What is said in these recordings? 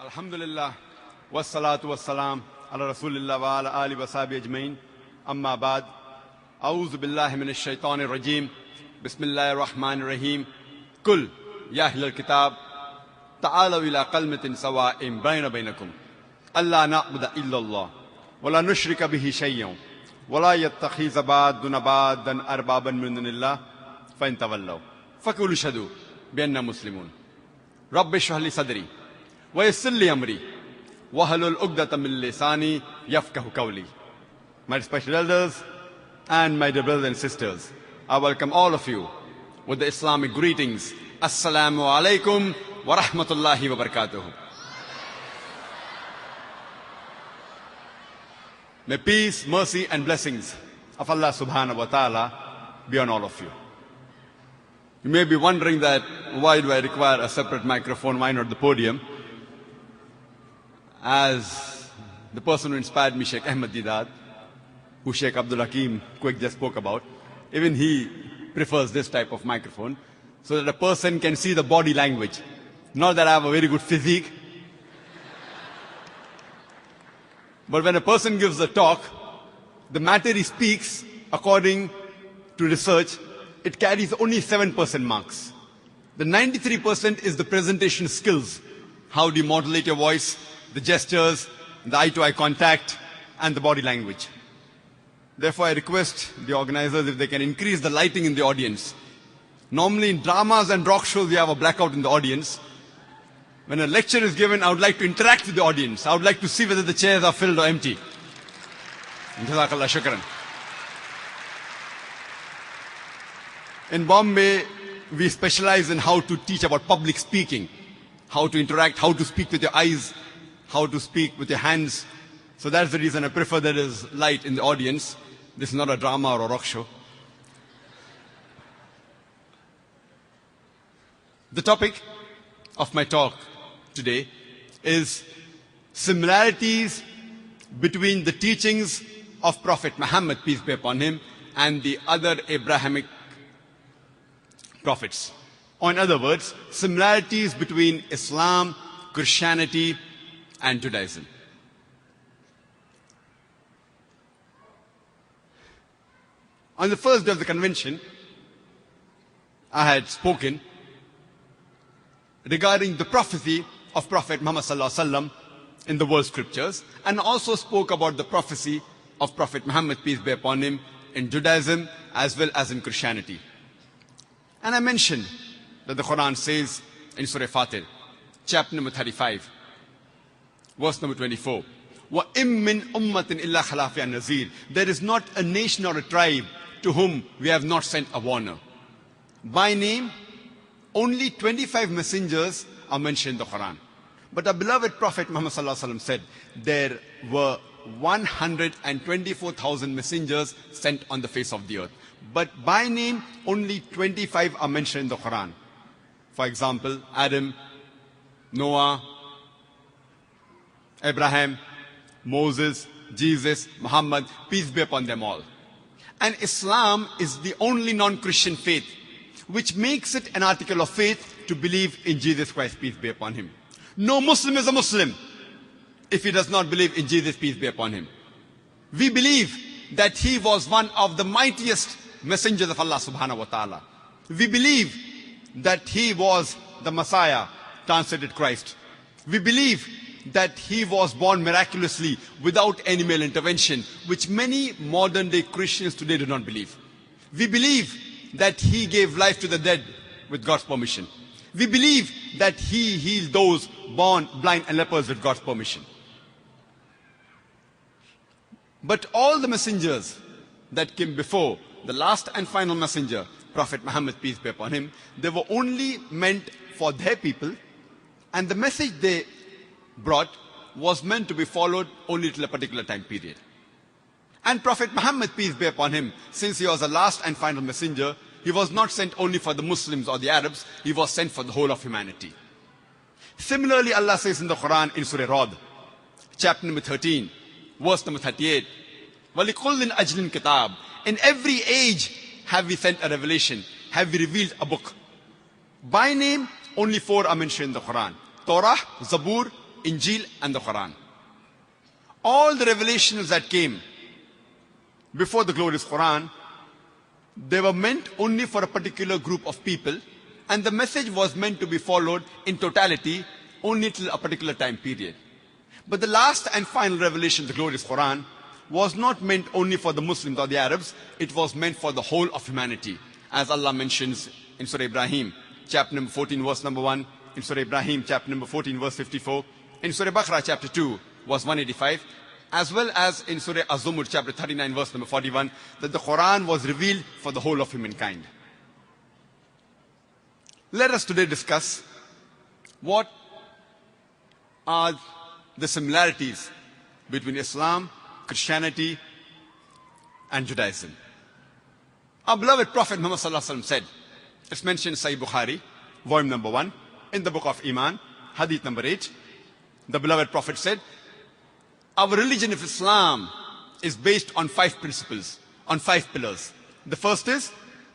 Alhamdulillah, wassalatu wassalam ala rasulillah wa ala ali wa sahbihi ajmain. Amma ba'd. A'udhu billahi minash shaitanir rajim. Bismillahir rahmanir rahim. Kul ya ahlal kitab ta'alaw ila kalmatin sawa'in bayna bainakum alla na'budu illa Allah wa la nushrika bihi shay'an wa la yattakhiza ba'duna ba'dan arbaban min dunillah fa in tawallaw faqulu shahadu bi anna muslimun. Rabbi shrah li sadri wa yassir li amri wahlul 'uqdatam min lisani yafqahu qawli. My respected elders and my dear brothers and sisters, I welcome all of you with the Islamic greetings. Assalamu alaikum wa rahmatullahi wa barakatuh. May peace, mercy and blessings of Allah subhanahu wa ta'ala be on all of you. You may be wondering that why do I require a separate microphone, why not the podium? As the person who inspired me, Sheikh Ahmed Deedat, who Sheikh Abdul Hakim Quick just spoke about, even he prefers this type of microphone so that a person can see the body language. Not that I have a very good physique, but when a person gives a talk, the matter he speaks, according to research, it carries only 7% marks. The 93% is the presentation skills. How do you modulate your voice, the gestures, the eye-to-eye contact, and the body language. Therefore, I request the organizers if they can increase the lighting in the audience. Normally in dramas and rock shows, we have a blackout in the audience. When a lecture is given, I would like to interact with the audience. I would like to see whether the chairs are filled or empty. Jazakallah shukran. In Bombay, we specialize in how to teach about public speaking, how to interact, how to speak with your eyes, how to speak with your hands. So that's the reason I prefer there is light in the audience. This is not a drama or a rock show. The topic of my talk today is similarities between the teachings of Prophet Muhammad, peace be upon him, and the other Abrahamic prophets. Or in other words, similarities between Islam, Christianity, and Judaism. On the first day of the convention, I had spoken regarding the prophecy of Prophet Muhammad sallallahu alaihi wasallam in the world scriptures, and also spoke about the prophecy of Prophet Muhammad, peace be upon him, in Judaism as well as in Christianity. And I mentioned that the Quran says in Surah Fatir, chapter number 35, verse number 24, وَإِم مِّنْ أُمَّةٍ إِلَّا خَلَا فِيهَا نَذِيرٌ. There is not a nation or a tribe to whom we have not sent a warner. By name, only 25 messengers are mentioned in the Quran. But our beloved Prophet Muhammad sallallahu alaihi wasallam said there were 124,000 messengers sent on the face of the earth. But by name, only 25 are mentioned in the Quran. For example, Adam, Noah, Abraham, Moses, Jesus, Muhammad, peace be upon them all. And Islam is the only non-Christian faith which makes it an article of faith to believe in Jesus Christ, peace be upon him. No Muslim is a Muslim if he does not believe in Jesus, peace be upon him. We believe that he was one of the mightiest messengers of Allah subhanahu wa ta'ala. We believe that he was the Messiah, translated Christ. We believe that he was born miraculously without any male intervention, which many modern day Christians today do not believe. We believe that he gave life to the dead with God's permission. We believe that he healed those born blind and lepers with God's permission. But all the messengers that came before the last and final messenger, Prophet Muhammad, peace be upon him, they were only meant for their people, and the message they brought was meant to be followed only till a particular time period. And Prophet Muhammad, peace be upon him, since he was the last and final messenger, he was not sent only for the Muslims or the Arabs, he was sent for the whole of humanity. Similarly, Allah says in the Quran in Surah Ra'd, chapter number 13, verse number 38, وَلِكُلِّنْ أَجْلٍ كِتَابٍ. In every age have we sent a revelation, have we revealed a book. By name, only 4 are mentioned in the Quran: Torah, Zabur, Injil, and the Quran. All the revelations that came before the glorious Quran, they were meant only for a particular group of people, and the message was meant to be followed in totality only till a particular time period. But the last and final revelation, the glorious Quran, was not meant only for the Muslims or the Arabs, it was meant for the whole of humanity. As Allah mentions in Surah Ibrahim, chapter number 14, verse number 1, in Surah Ibrahim, chapter number 14, verse 54, in Surah Baqarah, chapter 2, verse 185, as well as in Surah Az-Zumur, chapter 39, verse number 41, that the Quran was revealed for the whole of humankind. Let us today discuss what are the similarities between Islam, Christianity, and Judaism. Our beloved Prophet Muhammad said, it's mentioned in Sahih Bukhari, volume number 1, in the book of Iman, hadith number 8. The beloved Prophet said, our religion of Islam is based on 5 principles, on 5 pillars. The first is,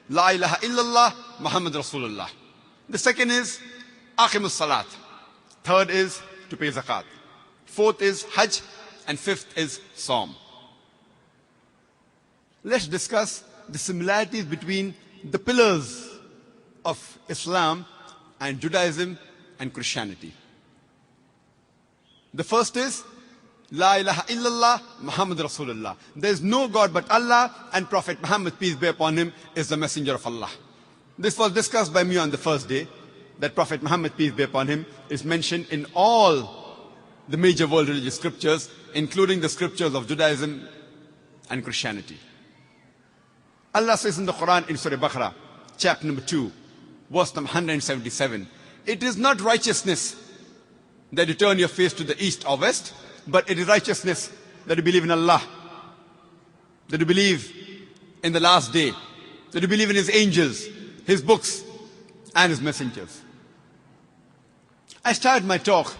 La ilaha illallah Muhammad Rasulullah. The second is, Aqimus Salat. Third is, to pay zakat. Fourth is Hajj, and fifth is Psalm. Let's discuss the similarities between the pillars of Islam and Judaism and Christianity. The first is, La ilaha illallah Muhammad Rasulullah. There is no God but Allah, and Prophet Muhammad, peace be upon him, is the messenger of Allah. This was discussed by me on the first day, that Prophet Muhammad, peace be upon him, is mentioned in all the major world religious scriptures, including the scriptures of Judaism and Christianity. Allah says in the Quran, in Surah Baqarah, chapter number 2, verse number 177, it is not righteousness that you turn your face to the east or west, but it is righteousness that you believe in Allah, that you believe in the last day, that you believe in His angels, His books, and His messengers. I started my talk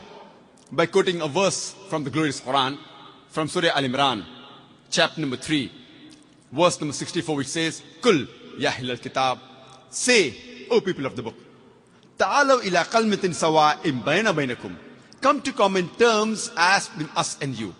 by quoting a verse from the glorious Quran, from Surah Al-Imran, chapter number 3, verse number 64, which says, Kul ya ahlal kitab, say, O people of the book, Ta'alaw ila qalmatin sawa'im bayna baynakum, come to common terms as between us and you.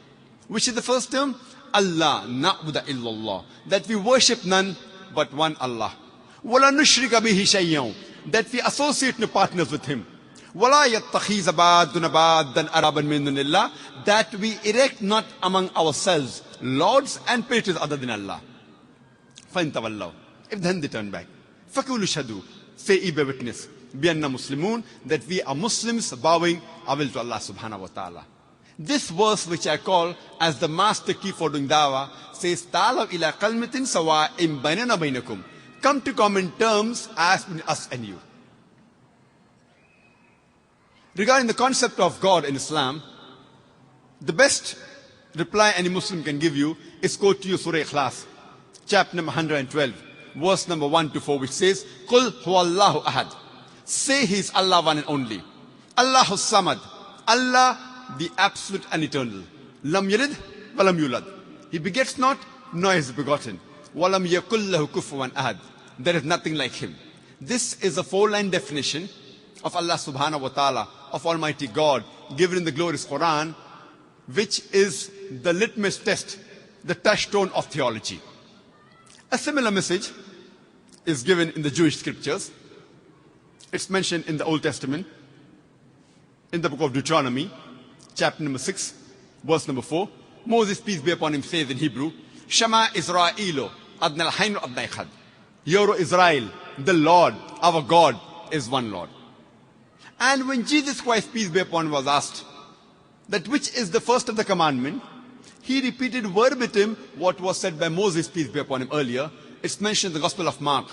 Which is the first term? Allah na'budu illallah, that we worship none but one Allah. Wala nushrika bihi shay'an, that we associate no partners with Him. Wala yattakhiza ba'duna ba'dan araban min dunillah, that we erect not among ourselves lords and patrons other than Allah. Fa'in tawallaw, if then they turn back, faqulu shahadu, say ye bear witness, bi'anna muslimun, that we are Muslims bowing our will to Allah subhanahu wa ta'ala. This verse, which I call as the master key for doing dawah, says, Ta'alaw ila qalmatin sawa'im baynana baynakum, come to common terms as between us and you. Regarding the concept of God in Islam, the best reply any Muslim can give you is quote to you Surah Ikhlas, chapter number 112, verse number 1 to 4, which says, Qul huwallahu ahad. Say He is Allah one and only. Allahus samad. Allah the absolute and eternal. Lam yalid walam yulad. He begets not, nor is begotten. Walam yakul lahu kufuwan ahad. There is nothing like Him. This is a 4-line definition of Allah subhanahu wa ta'ala, of Almighty God, given in the glorious Quran, which is the litmus test, the touchstone of theology. A similar message is given in the Jewish scriptures. It's mentioned in the Old Testament, in the book of Deuteronomy, chapter number 6, verse number 4. Moses, peace be upon him, says in Hebrew, Shema Israelo, Adnal Hainu Adnai Khad. Hear, O Israel, the Lord, our God, is one Lord. And when Jesus Christ, peace be upon him, was asked that which is the first of the commandment, he repeated verbatim what was said by Moses, peace be upon him, earlier. It's mentioned in the Gospel of Mark,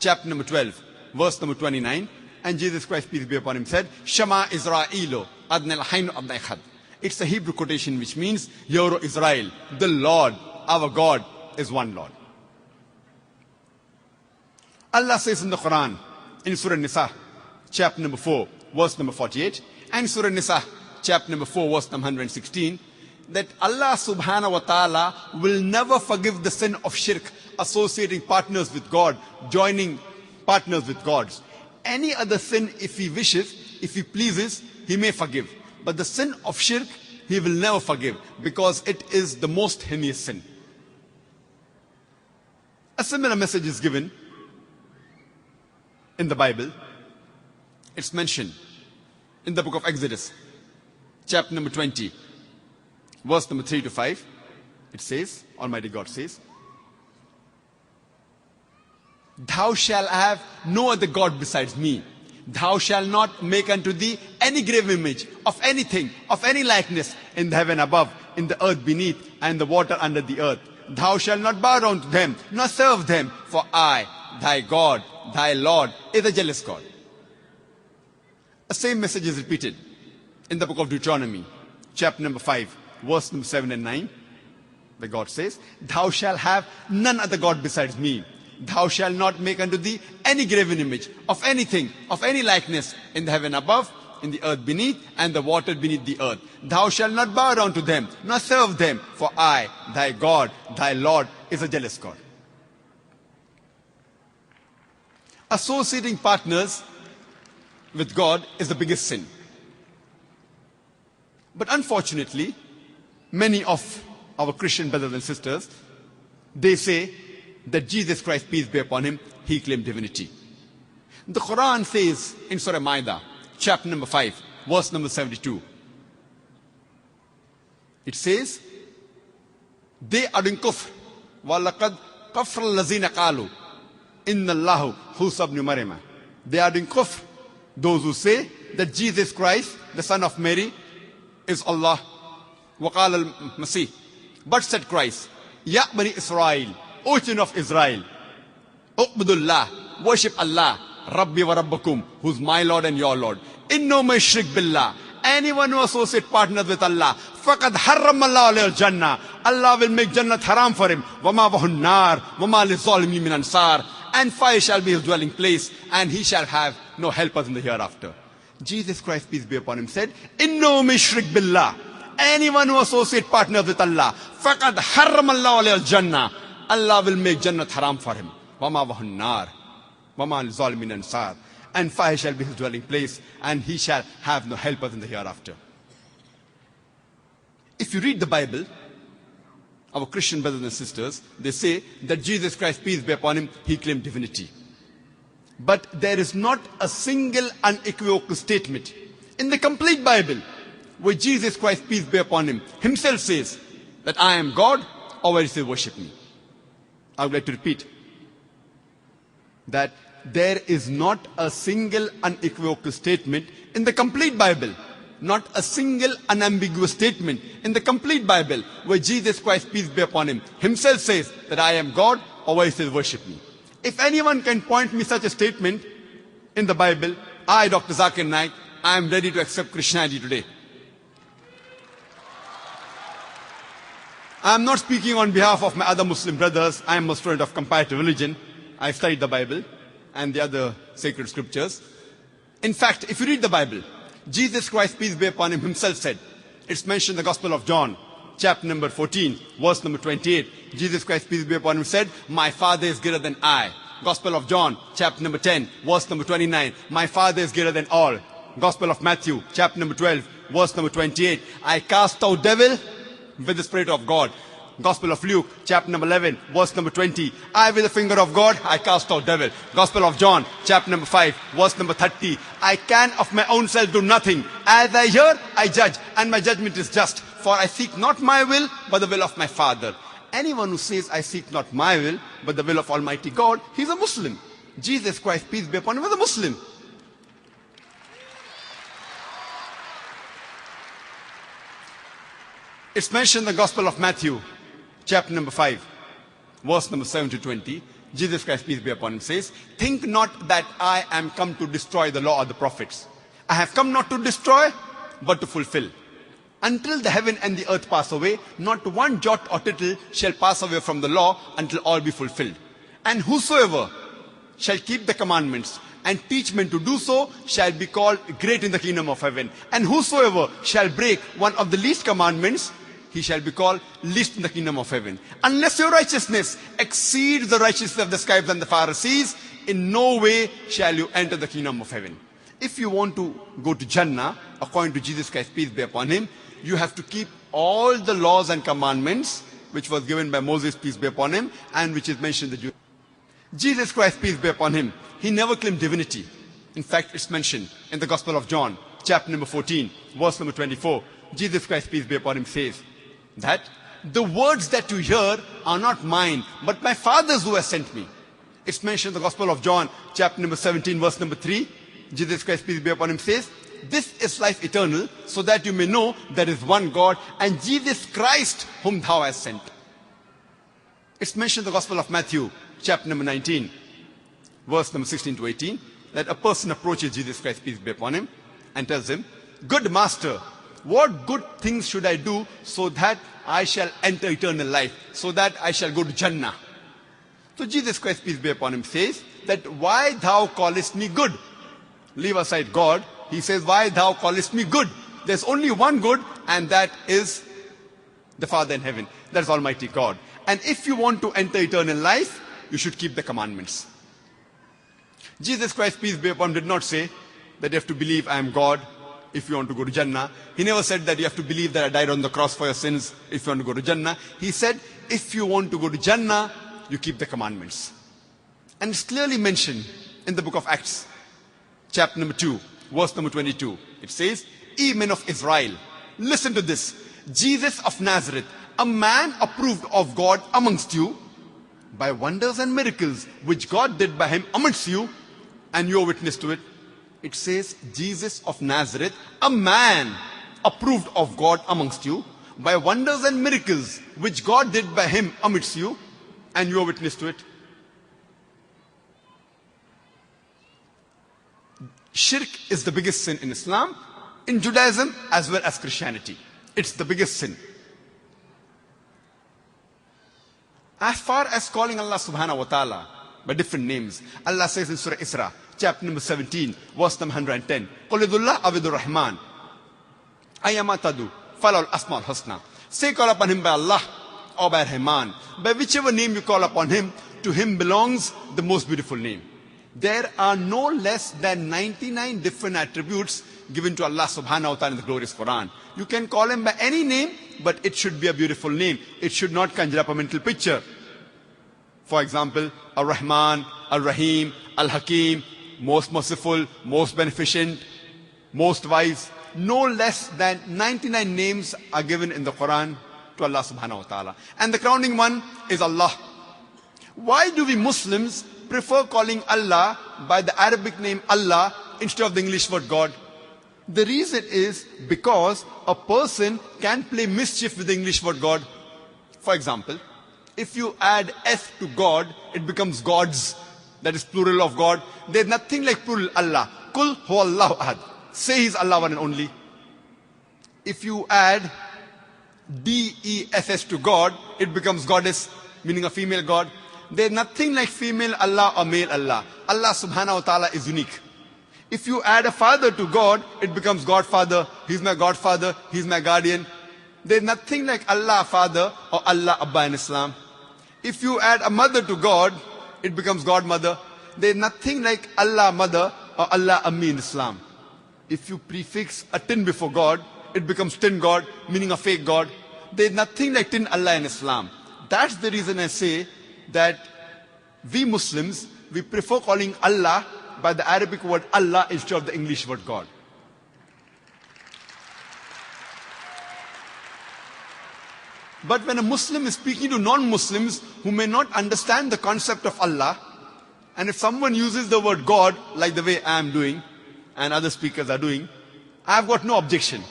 chapter number 12, verse number 29. And Jesus Christ, peace be upon him, said, Shema Israelo, Adnal Hainu Adnai Khad. It's a Hebrew quotation which means, Hear, O Israel, the Lord, our God, is one Lord. Allah says in the Quran, in Surah Nisa, chapter number 4, verse number 48, and Surah Nisa, chapter number 4, verse number 116, that Allah subhanahu wa ta'ala will never forgive the sin of shirk, associating partners with God, joining partners with gods. Any other sin, if He wishes, if He pleases, He may forgive. But the sin of shirk, he will never forgive, because it is the most heinous sin. A similar message is given in the Bible. It's mentioned in the book of Exodus, chapter number 20, verse number 3 to 5. It says, Almighty God says, "Thou shalt have no other God besides me. Thou shalt not make unto thee any graven image of anything, of any likeness, in the heaven above, in the earth beneath, and the water under the earth. Thou shalt not bow down to them, nor serve them, for I, thy God, thy Lord, is a jealous God." The same message is repeated in the book of Deuteronomy, chapter number 5, verse number 7 and 9, where God says, "Thou shalt have none other God besides me. Thou shalt not make unto thee any graven image of anything, of any likeness, in the heaven above, in the earth beneath, and the water beneath the earth. Thou shalt not bow down to them, nor serve them, for I, thy God, thy Lord, is a jealous God." Associating partners with God is the biggest sin. But unfortunately, many of our Christian brothers and sisters, they say that Jesus Christ, peace be upon him, he claimed divinity. The Quran says in Surah Ma'idah, chapter number 5, verse number 72, it says, "They are in kufr, وَلَقَدْ كَفْرَ الَّذِينَ قَالُوا إِنَّ اللَّهُ هُوَ ابْنُ مَرْيَمَ." They are in kufr, those who say that Jesus Christ, the son of Mary, is Allah. وَقَالَ الْمَسِيحِ. But said Christ, "Ya Bani Israel, O children of Israel, U'budullah, worship Allah, Rabbi wa Rabbakum, who's my Lord and your Lord. Inno mashrik billah." Anyone who associates partners with Allah, faqad harram Allah alayhi al-jannah. Allah will make Jannat haram for him. Wama wahun nar, wama lizalimin min ansar. And fire shall be his dwelling place, and he shall have no helpers in the hereafter. Jesus Christ, peace be upon him, said, "Inno mashrik billah." Anyone who associates partners with Allah, faqad harram Allah alayhi al-jannah. Allah will make Jannat haram for him. Wama wahun nar, wama lizalimin ansar. And fire shall be his dwelling place, and he shall have no helpers in the hereafter. If you read the Bible, our Christian brothers and sisters, they say that Jesus Christ, peace be upon him, he claimed divinity. But there is not a single unequivocal statement in the complete Bible where Jesus Christ, peace be upon him, himself says that I am God, or where he says worship me. I would like to repeat that there is not a single unequivocal statement in the complete Bible, not a single unambiguous statement in the complete Bible where Jesus Christ, peace be upon him, himself says that I am God, or where he says worship me. If anyone can point me such a statement in the Bible, I, Dr. Zakir Naik, I am ready to accept Christianity today. I am not speaking on behalf of my other Muslim brothers. I am a student of comparative religion. I studied the Bible and the other sacred scriptures. In fact, if you read the Bible, Jesus Christ, peace be upon him, himself said, it's mentioned in the Gospel of John, chapter number 14, verse number 28. Jesus Christ, peace be upon him, said, "My Father is greater than I." Gospel of John, chapter number 10, verse number 29. "My Father is greater than all." Gospel of Matthew, chapter number 12, verse number 28. "I cast out devil with the Spirit of God." Gospel of Luke, chapter number 11, verse number 20. "I with the finger of God, I cast out devil." Gospel of John, chapter number 5, verse number 30. "I can of my own self do nothing. As I hear, I judge, and my judgment is just. For I seek not my will, but the will of my Father." Anyone who says, "I seek not my will, but the will of Almighty God," he's a Muslim. Jesus Christ, peace be upon him, was a Muslim. It's mentioned in the Gospel of Matthew, chapter number 5, verse number 7 to 20. Jesus Christ, peace be upon him, says, "Think not that I am come to destroy the law or the prophets. I have come not to destroy, but to fulfill. Until the heaven and the earth pass away, not one jot or tittle shall pass away from the law until all be fulfilled. And whosoever shall keep the commandments and teach men to do so shall be called great in the kingdom of heaven. And whosoever shall break one of the least commandments, he shall be called least in the kingdom of heaven. Unless your righteousness exceeds the righteousness of the scribes and the Pharisees, in no way shall you enter the kingdom of heaven." If you want to go to Jannah, according to Jesus Christ, peace be upon him, you have to keep all the laws and commandments which was given by Moses, peace be upon him, and which is mentioned in the Jew. Jesus Christ, peace be upon him, he never claimed divinity. In fact, it's mentioned in the Gospel of John, chapter number 14, verse number 24. Jesus Christ, peace be upon him, says that the words that you hear are not mine, but my Father's who has sent me. It's mentioned in the Gospel of John, chapter number 17, verse number 3. Jesus Christ, peace be upon him, says, this is life eternal, so that you may know there is one God, and Jesus Christ whom thou hast sent. It's mentioned in the Gospel of Matthew, chapter number 19, verse number 16 to 18, that a person approaches Jesus Christ, peace be upon him, and tells him, good master, what good things should I do so that I shall enter eternal life, so that I shall go to Jannah? So Jesus Christ, peace be upon him, says that why thou callest me good? Leave aside God. He says, why thou callest me good? There's only one good, and that is the Father in heaven. That is Almighty God. And if you want to enter eternal life, you should keep the commandments. Jesus Christ, peace be upon him, did not say that you have to believe I am God if you want to go to Jannah. He never said that you have to believe that I died on the cross for your sins if you want to go to Jannah. He said, if you want to go to Jannah, you keep the commandments. And it's clearly mentioned in the book of Acts, chapter number 2, verse number 22. It says, ye men of Israel, listen to this. Jesus of Nazareth, a man approved of God amongst you by wonders and miracles which God did by him amongst you, and you are witness to it. It says, Jesus of Nazareth, a man approved of God amongst you by wonders and miracles which God did by him amidst you, and you are witness to it. Shirk is the biggest sin in Islam, in Judaism as well as Christianity. It's the biggest sin. As far as calling Allah subhanahu wa ta'ala by different names, Allah says in Surah Isra, chapter number 17, verse number 110, قُلِ ذُو اللَّهِ عَبِدُ الرَّحْمَنِ أَيَّمَا تَدُوا فَلَوْ الْأَسْمَاءُ الْحُسْنَى. Say, call upon him by Allah or by Rahman. By whichever name you call upon him, to him belongs the most beautiful name. There are no less than 99 different attributes given to Allah subhanahu wa ta'ala in the glorious Quran. You can call him by any name, but it should be a beautiful name. It should not conjure up a mental picture. For example, Ar-Rahman, Ar-Rahim, Al-Hakim, most merciful, most beneficent, most wise. No less than 99 names are given in the Quran to Allah subhanahu wa ta'ala. And the crowning one is Allah. Why do we Muslims prefer calling Allah by the Arabic name Allah instead of the English word God? The reason is because a person can play mischief with the English word God. For example, if you add S to God, it becomes gods. That is plural of God. There's nothing like plural Allah. Kul huwallahu ahad. Say He's Allah one and only. If you add D-E-S-S to God, it becomes goddess, meaning a female God. There's nothing like female Allah or male Allah. Allah subhanahu wa ta'ala is unique. If you add a father to God, it becomes Godfather. He's my Godfather. He's my guardian. There's nothing like Allah Father or Allah Abba in Islam. If you add a mother to God, it becomes Godmother. There's nothing like Allah Mother or Allah Ammi in Islam. If you prefix a tin before God, it becomes tin God, meaning a fake God. There's nothing like tin Allah in Islam. That's the reason I say that we Muslims, we prefer calling Allah by the Arabic word Allah instead of the English word God. But when a Muslim is speaking to non-Muslims who may not understand the concept of Allah, and if someone uses the word God like the way I am doing and other speakers are doing, I have got no objection,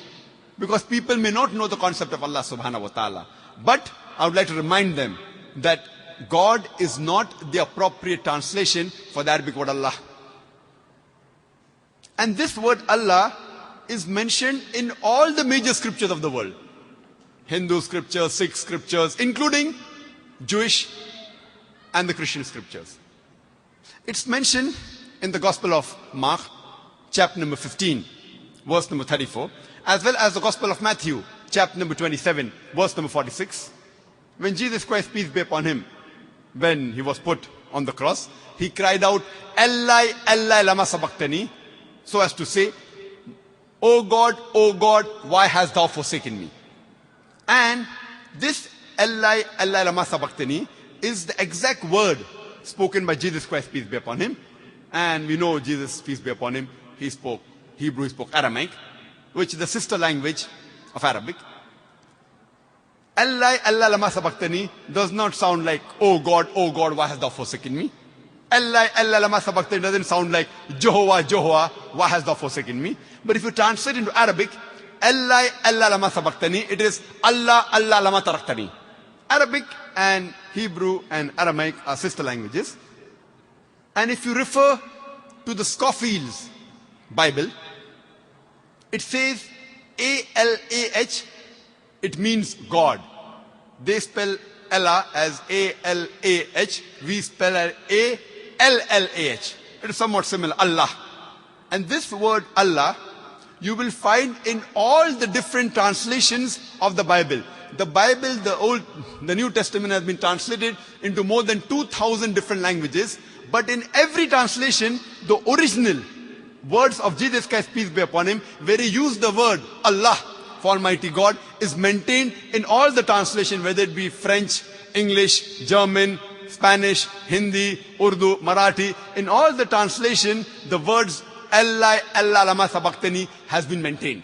because people may not know the concept of Allah subhanahu wa ta'ala. But I would like to remind them that God is not the appropriate translation for the Arabic word Allah. And this word Allah is mentioned in all the major scriptures of the world. Hindu scriptures, Sikh scriptures, including Jewish and the Christian scriptures. It's mentioned in the Gospel of Mark, chapter number 15, verse number 34, as well as the Gospel of Matthew, chapter number 27, verse number 46. When Jesus Christ, peace be upon him, when he was put on the cross, he cried out, Eli, Eli, lama sabachthani, so as to say, O God, why hast thou forsaken me? And this Ellai, Ellai lama sabaqtani is the exact word spoken by Jesus Christ, peace be upon him. And we know Jesus, peace be upon him, he spoke Hebrew, he spoke Aramaic, which is the sister language of Arabic. Ellai, Ellai lama sabaqtani does not sound like, oh God, why hast thou forsaken me? Ellai, Ellai lama sabaqtani doesn't sound like, Jehovah, why hast thou forsaken me? But if you translate into Arabic, Ellai, Ellai lama sabaqtani, it is Allah, Allah lama taraktani. Arabic and Hebrew and Aramaic are sister languages. And if you refer to the Scoffield's Bible, it says A-L-A-H, it means God. They spell Allah as A-L-A-H, we spell it A-L-L-A-H. It is somewhat similar, Allah. And this word Allah, you will find in all the different translations of the Bible. The Bible, the New Testament has been translated into more than 2,000 different languages. But in every translation, the original words of Jesus Christ, peace be upon him, where he used the word Allah for Almighty God, is maintained in all the translation, whether it be French, English, German, Spanish, Hindi, Urdu, Marathi. In all the translation, the words Allah, Allah lama sabaqtani has been maintained.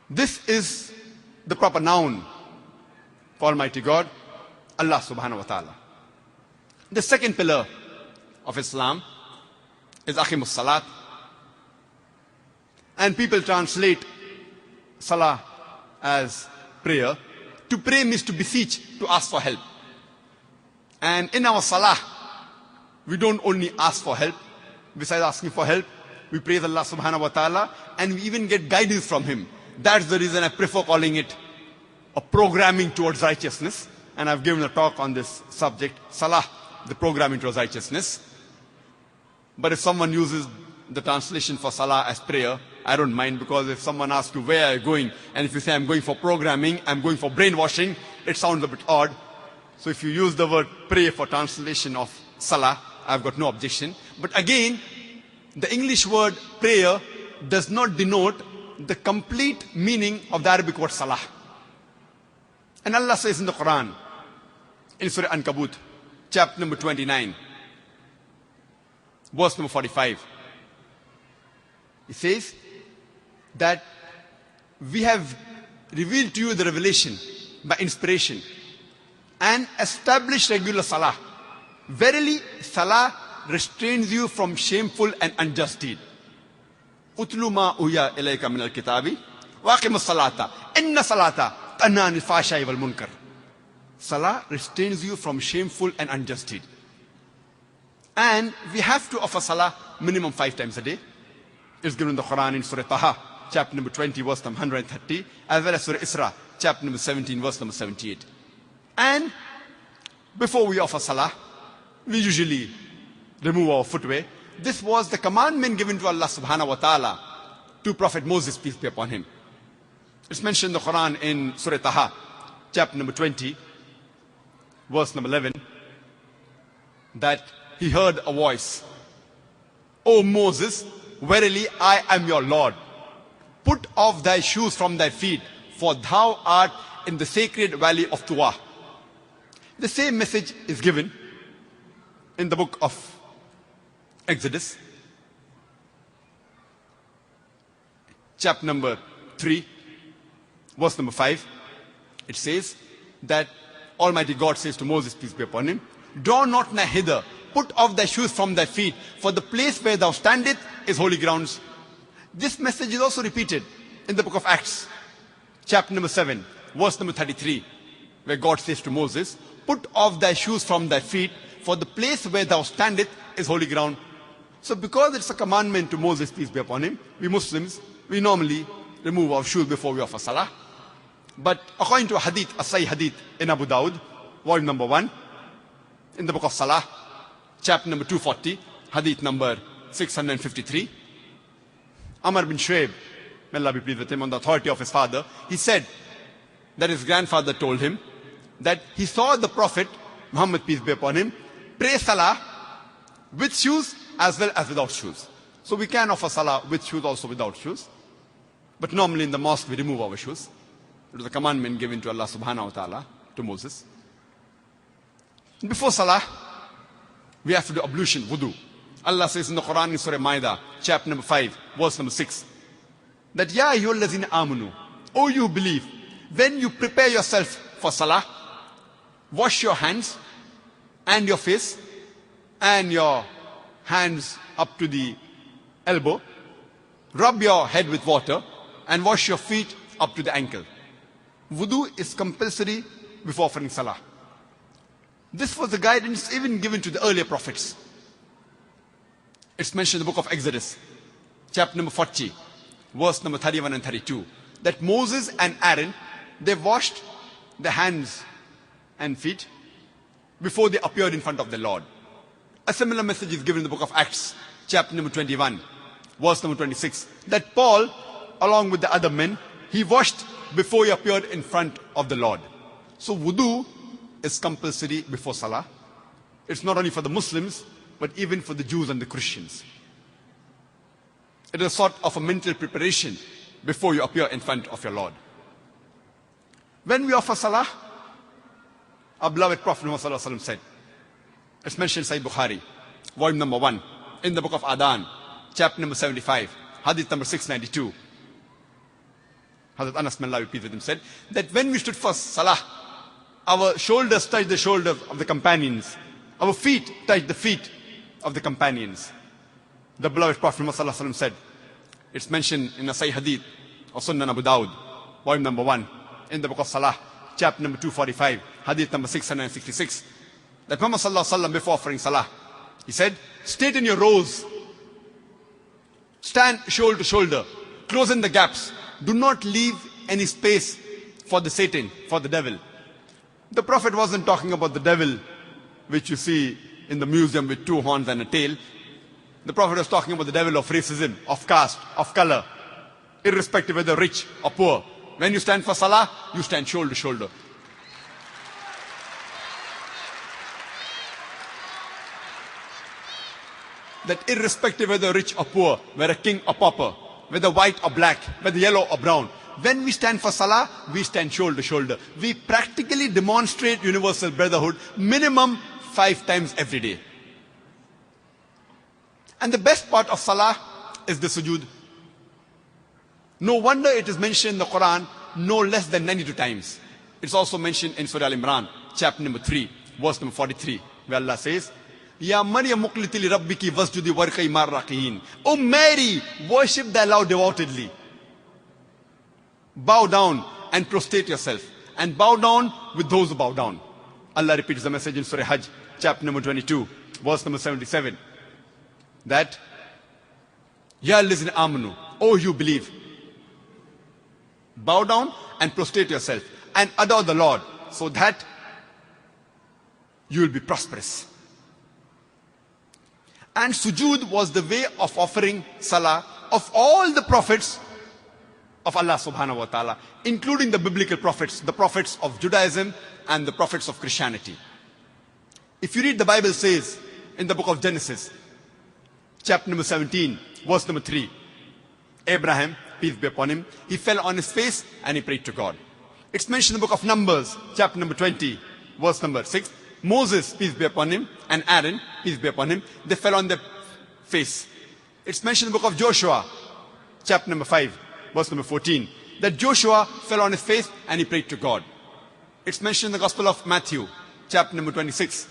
This is the proper noun for Almighty God, Allah subhanahu wa ta'ala. The second pillar of Islam is Aqimus Salat. And people translate Salah as prayer. To pray means to beseech, to ask for help. And in our Salah, we don't only ask for help. Besides asking for help, we praise Allah subhanahu wa ta'ala and we even get guidance from Him. That's the reason I prefer calling it a programming towards righteousness. And I've given a talk on this subject, Salah, the programming towards righteousness. But if someone uses the translation for Salah as prayer, I don't mind, because if someone asks you, where are you going? And if you say, I'm going for programming, I'm going for brainwashing, it sounds a bit odd. So if you use the word pray for translation of Salah, I've got no objection. But again, the English word prayer does not denote the complete meaning of the Arabic word Salah. And Allah says in the Quran, in Surah Ankabut, chapter number 29, verse number 45, it says that we have revealed to you the revelation by inspiration and established regular Salah. Verily, Salah restrains you from shameful and unjust deed. Utlu ma uya ilayka min al-kitabi wa aqim as-salata inna salata tanha anil fahsha'i wal munkar. Salah restrains you from shameful and unjust deed. And we have to offer Salah minimum 5 times a day. It's given in the Quran in Surah Taha, chapter number 20, verse number 130, as well as Surah Isra, chapter number 17, verse number 78. And before we offer Salah, we usually remove our footwear. This was the commandment given to Allah subhanahu wa ta'ala to Prophet Moses, peace be upon him. It's mentioned in the Quran in Surah Taha, chapter number 20, verse number 11, that he heard a voice. O Moses, verily I am your Lord. Put off thy shoes from thy feet, for thou art in the sacred valley of Tuwa. The same message is given in the book of Exodus, chapter number 3, verse number 5. It says that Almighty God says to Moses, peace be upon him, draw not nigh hither, put off thy shoes from thy feet, for the place where thou standest is holy grounds. This message is also repeated in the book of Acts, chapter number 7, verse number 33, where God says to Moses, put off thy shoes from thy feet, for the place where thou standest is holy ground. So because it's a commandment to Moses, peace be upon him, we Muslims, we normally remove our shoes before we offer Salah. But according to a hadith, a Sahih hadith in Abu Dawud, volume number 1, in the book of Salah, chapter number 240, hadith number 653, Amr bin Shuaib, may Allah be pleased with him, on the authority of his father, he said that his grandfather told him that he saw the Prophet, Muhammad peace be upon him, pray Salah with shoes as well as without shoes. So we can offer salah with shoes, also without shoes. But normally in the mosque we remove our shoes. It was a commandment given to Allah subhanahu wa ta'ala, to Moses. Before salah, we have to do ablution, wudu. Allah says in the Quran in Surah Ma'idah, chapter number 5, verse number 6, that Ya ayyuhallazina amanu, O you believe, when you prepare yourself for salah, wash your hands and your face and your hands up to the elbow, rub your head with water and wash your feet up to the ankle. Wudu is compulsory before offering salah. This was the guidance even given to the earlier prophets. It's mentioned in the book of Exodus, chapter number 40, verse number 31 and 32, that Moses and Aaron, they washed their hands and feet before they appeared in front of the Lord. A similar message is given in the book of Acts, chapter number 21, verse number 26, that Paul, along with the other men, he washed before he appeared in front of the Lord. So wudu is compulsory before salah. It's not only for the Muslims, but even for the Jews and the Christians. It is a sort of a mental preparation before you appear in front of your Lord. When we offer salah, our beloved Prophet Muhammad said, it's mentioned in Sahih Bukhari, volume number 1, in the book of Adhan, chapter number 75, hadith number 692. Hazrat Anas bin Malik, peace with him, said that when we stood for salah, our shoulders touched the shoulders of the companions. Our feet touched the feet of the companions. The beloved Prophet Muhammad said, it's mentioned in a Sahih Hadith of Sunan Abu Dawud, volume number 1, in the book of Salah, chapter number 245, hadith number 666, that Muhammad before offering salah, he said, straighten your rows, stand shoulder to shoulder, close in the gaps, do not leave any space for the Satan, for the devil. The Prophet wasn't talking about the devil which you see in the museum with 2 horns and a tail. The Prophet was talking about the devil of racism, of caste, of color, irrespective whether rich or poor. When you stand for salah, you stand shoulder to shoulder. That irrespective whether rich or poor, whether king or pauper, whether white or black, whether yellow or brown, when we stand for salah, we stand shoulder to shoulder. We practically demonstrate universal brotherhood minimum 5 times every day. And the best part of salah is the sujood. No wonder it is mentioned in the Quran no less than 92 times. It's also mentioned in Surah Al-Imran, chapter number 3, verse number 43, where Allah says, Ya Maryam muqliti li rabbiki wasjudi warqi mar raqiin. O Mary, worship the Allah devotedly. Bow down and prostrate yourself. And bow down with those who bow down. Allah repeats the message in Surah Hajj, chapter number 22, verse number 77. That, Ya allazina amanu, O you believe. Bow down and prostrate yourself. And adore the Lord, so that you will be prosperous. And sujood was the way of offering salah of all the prophets of Allah subhanahu wa ta'ala, including the biblical prophets, the prophets of Judaism and the prophets of Christianity. If you read, the Bible says in the book of Genesis, chapter number 17, verse number 3, Abraham, peace be upon him, he fell on his face and he prayed to God. It's mentioned in the book of Numbers, chapter number 20, verse number 6, Moses, peace be upon him, and Aaron, peace be upon him, they fell on their face. It's mentioned in the book of Joshua, chapter number 5, verse number 14, that Joshua fell on his face and he prayed to God. It's mentioned in the Gospel of Matthew, chapter number 26,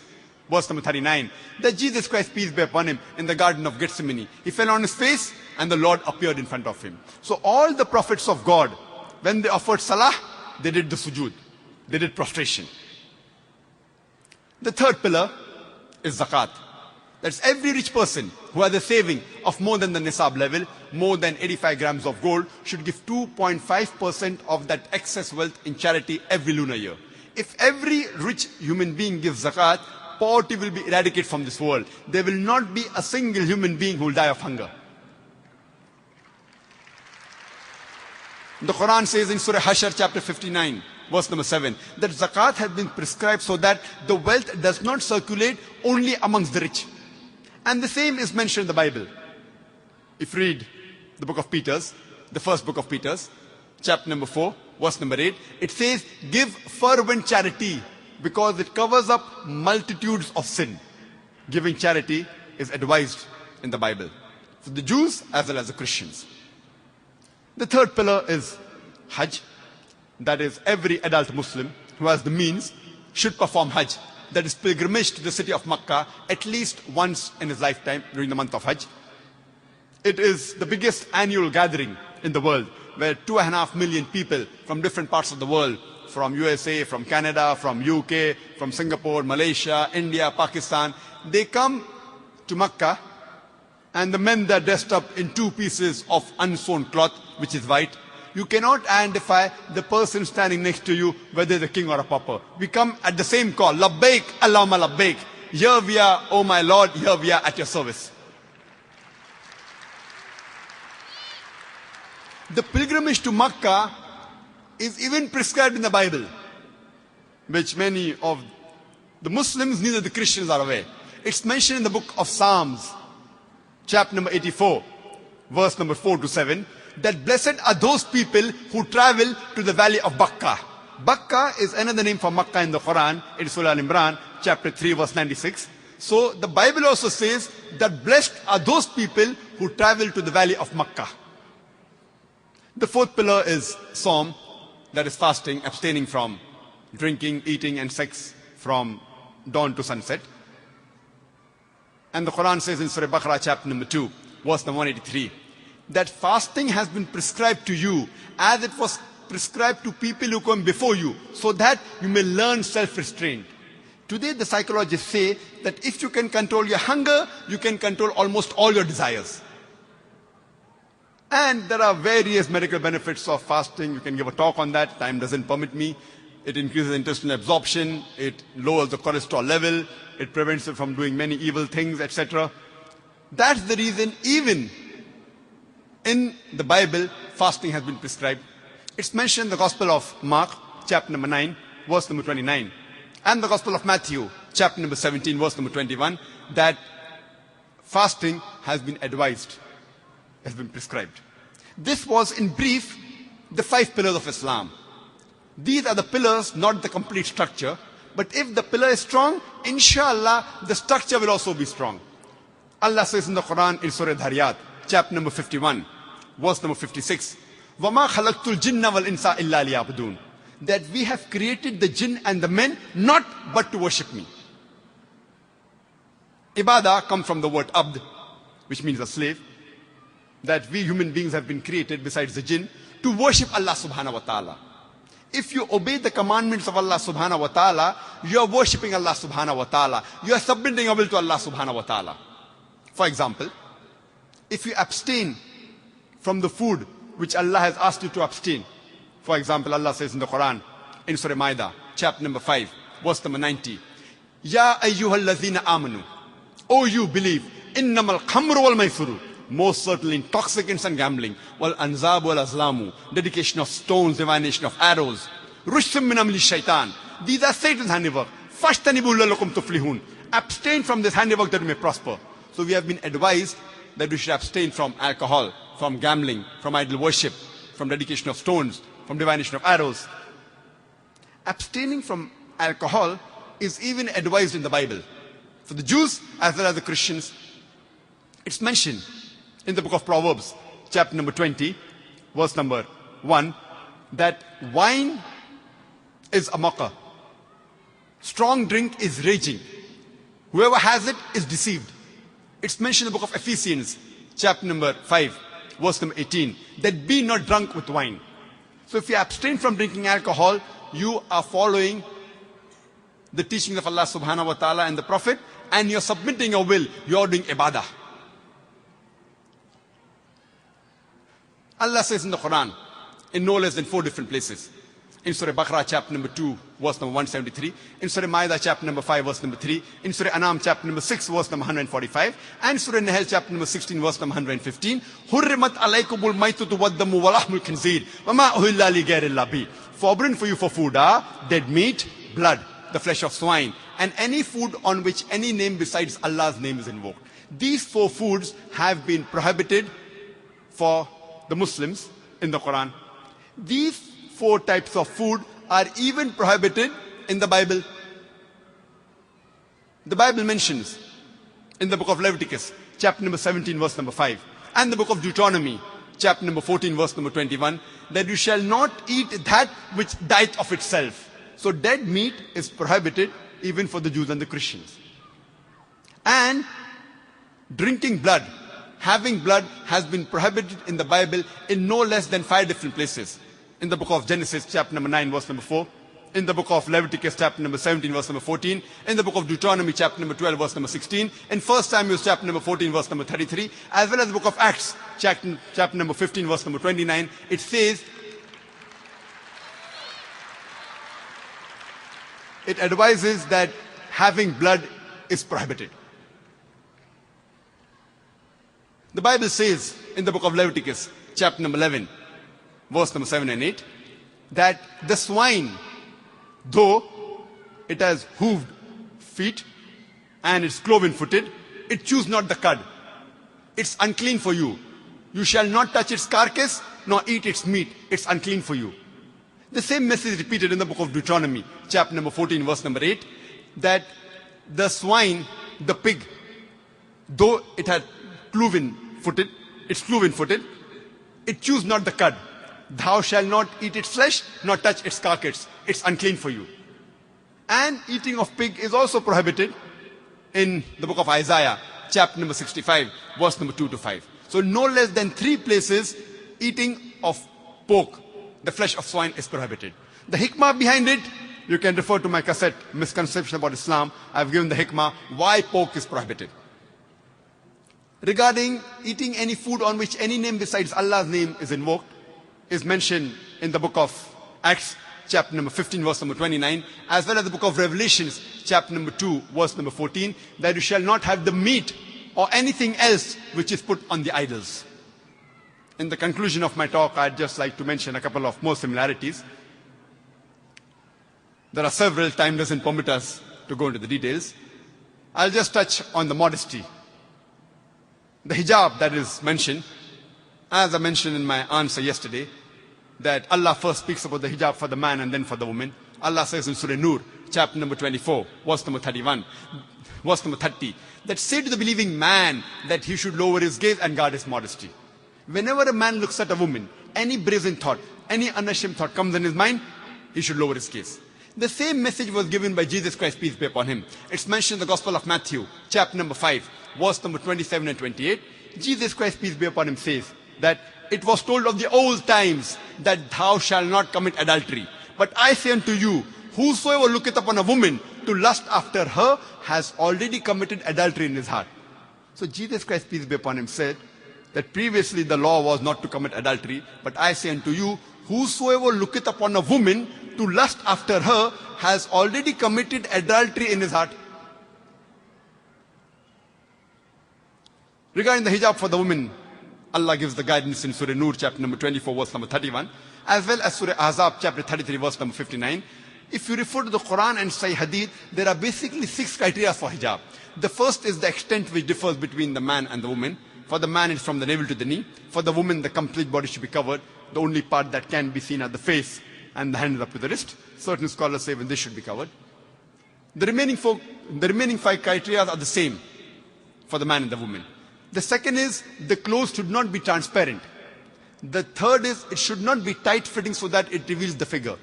verse number 39, that Jesus Christ, peace be upon him, in the Garden of Gethsemane, he fell on his face and the Lord appeared in front of him. So all the prophets of God, when they offered salah, they did the sujood, they did prostration. The third pillar is zakat. That's every rich person who has a saving of more than the nisab level, more than 85 grams of gold, should give 2.5% of that excess wealth in charity every lunar year. If every rich human being gives zakat, poverty will be eradicated from this world. There will not be a single human being who will die of hunger. The Quran says in Surah Hashr, chapter 59, verse number 7, that zakat has been prescribed so that the wealth does not circulate only amongst the rich. And the same is mentioned in the Bible. If you read the book of Peter's, the first book of Peter's, chapter number 4, verse number 8, it says, give fervent charity because it covers up multitudes of sin. Giving charity is advised in the Bible for the Jews as well as the Christians. The third pillar is Hajj. That is, every adult Muslim who has the means should perform Hajj. That is pilgrimage to the city of Makkah at least once in his lifetime during the month of Hajj. It is the biggest annual gathering in the world where 2.5 million people from different parts of the world, from USA, from Canada, from UK, from Singapore, Malaysia, India, Pakistan, they come to Makkah, and the men that are dressed up in 2 pieces of unsewn cloth, which is white. You cannot identify the person standing next to you, whether the king or a pauper. We come at the same call, Labbaik, Allahumma Labbaik. Here we are, oh my Lord, here we are at your service. The pilgrimage to Makkah is even prescribed in the Bible, which many of the Muslims, neither the Christians, are aware. It's mentioned in the book of Psalms, chapter number 84, verse number 4 to 7, that blessed are those people who travel to the valley of Bakkah. Bakkah is another name for Makkah in the Quran. It is Surah Al-Imran, chapter 3, verse 96. So the Bible also says that blessed are those people who travel to the valley of Makkah. The fourth pillar is Saum, that is fasting, abstaining from drinking, eating and sex from dawn to sunset. And the Quran says in Surah Baqarah chapter number 2, verse number 183, that fasting has been prescribed to you as it was prescribed to people who come before you, so that you may learn self-restraint. Today the psychologists say that if you can control your hunger, you can control almost all your desires. And there are various medical benefits of fasting. You can give a talk on that. Time doesn't permit me. It increases intestinal absorption. It lowers the cholesterol level. It prevents you from doing many evil things, etc. That's the reason even in the Bible, fasting has been prescribed. It's mentioned in the Gospel of Mark, chapter number 9, verse number 29. And the Gospel of Matthew, chapter number 17, verse number 21, that fasting has been advised, has been prescribed. This was, in brief, the 5 pillars of Islam. These are the pillars, not the complete structure. But if the pillar is strong, inshallah, the structure will also be strong. Allah says in the Quran, in Surah Dhariyat, chapter number 51, verse number 56, وَمَا خَلَقْتُ الْجِنَّ وَالْإِنسَ إِلَّا لِيَعْبُدُونَ, that we have created the jinn and the men not but to worship me. Ibadah comes from the word abd, which means a slave. That we human beings have been created, besides the jinn, to worship Allah subhanahu wa ta'ala. If you obey the commandments of Allah subhanahu wa ta'ala, you are worshipping Allah subhanahu wa ta'ala. You are submitting your will to Allah subhanahu wa ta'ala. For example, if you abstain from the food which Allah has asked you to abstain. For example, Allah says in the Quran, in Surah Ma'idah, chapter number 5, verse number 90, Ya ayyuhal ladhina amanu, O you believe, innamal khamru wal maisuru, most certainly intoxicants and gambling, wal anzab wal azlamu, dedication of stones, divination of arrows, rushtum min amli shaitan, these are Satan's handiwork. Fashtanibu lalakum tuflihun, abstain from this handiwork that you may prosper. So we have been advised that we should abstain from alcohol, from gambling, from idol worship, from dedication of stones, from divination of arrows. Abstaining from alcohol is even advised in the Bible. For the Jews as well as the Christians, it's mentioned in the book of Proverbs, chapter number 20, verse number 1, that wine is a mocker. Strong drink is raging. Whoever has it is deceived. It's mentioned in the book of Ephesians, chapter number 5, verse number 18, that be not drunk with wine. So if you abstain from drinking alcohol, you are following the teachings of Allah subhanahu wa ta'ala and the Prophet, and you're submitting your will, you're doing ibadah. Allah says in the Quran, in no less than 4 different places. In Surah Baqarah chapter number 2, verse number 173. In Surah Ma'idah chapter number 5, verse number 3. In Surah Anam chapter number 6, verse number 145. And Surah Nahl chapter number 16, verse number 115. Hurrimat alaykumul maytatu waddamu walahmul khinzir. Wama uhilla li ghayrillah bi. Forbidden for you for food are dead meat, blood, the flesh of swine, and any food on which any name besides Allah's name is invoked. These 4 foods have been prohibited for the Muslims in the Quran. These 4 types of food are even prohibited in the Bible. The Bible mentions in the book of Leviticus, chapter number 17, verse number 5, and the book of Deuteronomy, chapter number 14, verse number 21, that you shall not eat that which dieth of itself. So dead meat is prohibited even for the Jews and the Christians. And drinking blood, having blood has been prohibited in the Bible in no less than 5 different places. In the book of Genesis, chapter number 9, verse number 4. In the book of Leviticus, chapter number 17, verse number 14. In the book of Deuteronomy, chapter number 12, verse number 16. In 1 Samuel, chapter number 14, verse number 33. As well as the book of Acts, chapter number 15, verse number 29. It says, it advises that having blood is prohibited. The Bible says in the book of Leviticus, chapter number 11, verse number 7 and 8, that the swine, though it has hooved feet and it's cloven-footed, it chews not the cud. It's unclean for you. You shall not touch its carcass, nor eat its meat. It's unclean for you. The same message is repeated in the book of Deuteronomy, chapter number 14, verse number 8, that the swine, the pig, though it had cloven-footed, it chews not the cud. Thou shalt not eat its flesh, nor touch its carcass. It's unclean for you. And eating of pig is also prohibited in the book of Isaiah, chapter number 65, verse number 2 to 5. So no less than 3 places eating of pork, the flesh of swine, is prohibited. The hikmah behind it, you can refer to my cassette, Misconception About Islam. I've given the hikmah, why pork is prohibited. Regarding eating any food on which any name besides Allah's name is invoked, is mentioned in the book of Acts, chapter number 15, verse number 29, as well as the book of Revelations, chapter number 2, verse number 14, that you shall not have the meat or anything else which is put on the idols. In the conclusion of my talk, I'd just like to mention a couple of more similarities. There are several, time doesn't permit us to go into the details. I'll just touch on the modesty. The hijab that is mentioned, as I mentioned in my answer yesterday, that Allah first speaks about the hijab for the man and then for the woman. Allah says in Surah Nur, chapter number 24, verse number 31, verse number 30, that say to the believing man that he should lower his gaze and guard his modesty. Whenever a man looks at a woman, any brazen thought, any unashamed thought comes in his mind, he should lower his gaze. The same message was given by Jesus Christ, peace be upon him. It's mentioned in the Gospel of Matthew, chapter number 5, verse number 27 and 28. Jesus Christ, peace be upon him, says that it was told of the old times that thou shalt not commit adultery. But I say unto you, whosoever looketh upon a woman to lust after her has already committed adultery in his heart. So Jesus Christ, peace be upon him, said that previously the law was not to commit adultery. But I say unto you, whosoever looketh upon a woman to lust after her has already committed adultery in his heart. Regarding the hijab for the woman, Allah gives the guidance in Surah Nur, chapter number 24, verse number 31, as well as Surah Ahzab, chapter 33, verse number 59. If you refer to the Quran and Sahih Hadith, there are basically 6 criteria for hijab. The first is the extent which differs between the man and the woman. For the man, it's from the navel to the knee. For the woman, the complete body should be covered. The only part that can be seen are the face and the hands up to the wrist. Certain scholars say when this should be covered. The remaining 5 criteria are the same for the man and the woman. The second is the clothes should not be transparent. The third is it should not be tight-fitting so that it reveals the figure.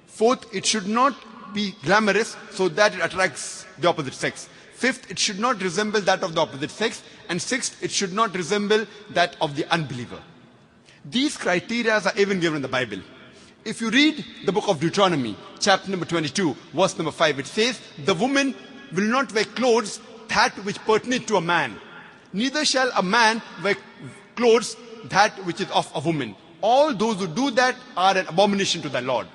Fourth, it should not be glamorous so that it attracts the opposite sex. Fifth, it should not resemble that of the opposite sex. And sixth, it should not resemble that of the unbeliever. These criteria are even given in the Bible. If you read the book of Deuteronomy, chapter number 22, verse number 5, it says, the woman will not wear clothes that which pertain to a man. Neither shall a man wear clothes that which is of a woman. All those who do that are an abomination to the Lord.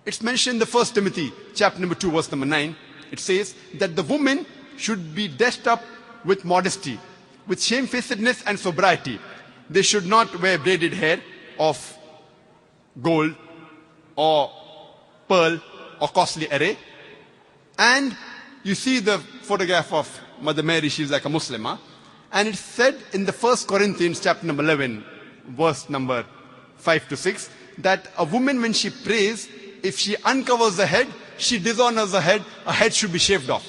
It's mentioned in the 1 Timothy, chapter number 2, verse number 9. It says that the woman should be dressed up with modesty, with shamefacedness and sobriety. They should not wear braided hair of gold or pearl or costly array. And you see the photograph of Mother Mary, she's like a Muslim. And it's said in the 1 Corinthians chapter number 11, verse number 5 to 6, that a woman when she prays, if she uncovers the head, she dishonors the head, her head should be shaved off.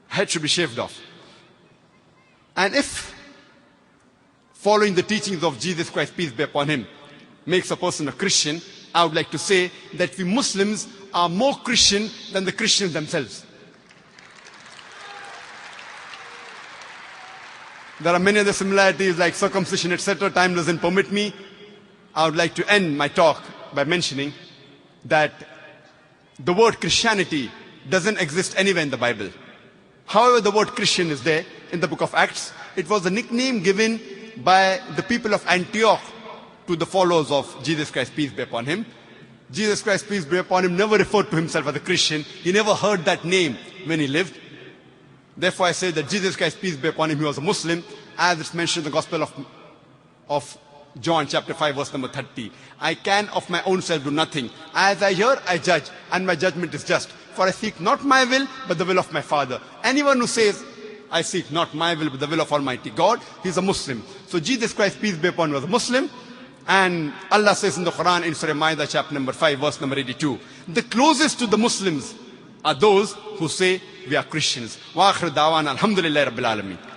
Head should be shaved off. And if following the teachings of Jesus Christ, peace be upon him, makes a person a Christian, I would like to say that we Muslims are more Christian than the Christians themselves. There are many other similarities like circumcision, etc. Time doesn't permit me. I would like to end my talk by mentioning that the word Christianity doesn't exist anywhere in the Bible. However, the word Christian is there in the book of Acts. It was a nickname given by the people of Antioch to the followers of Jesus Christ, peace be upon him. Jesus Christ, peace be upon him, never referred to himself as a Christian. He never heard that name when he lived. Therefore, I say that Jesus Christ, peace be upon him, he was a Muslim, as it's mentioned in the Gospel of John chapter 5 verse number 30. I can of my own self do nothing. As I hear, I judge, and my judgment is just. For I seek not my will, but the will of my Father. Anyone who says, I seek not my will, but the will of Almighty God, he is a Muslim. So Jesus Christ, peace be upon him, was a Muslim. And Allah says in the Quran, in Surah Ma'idah chapter number 5 verse number 82, the closest to the Muslims are those who say we are Christians. Wa akhir da'wana alhamdulillahi rabbil alameen.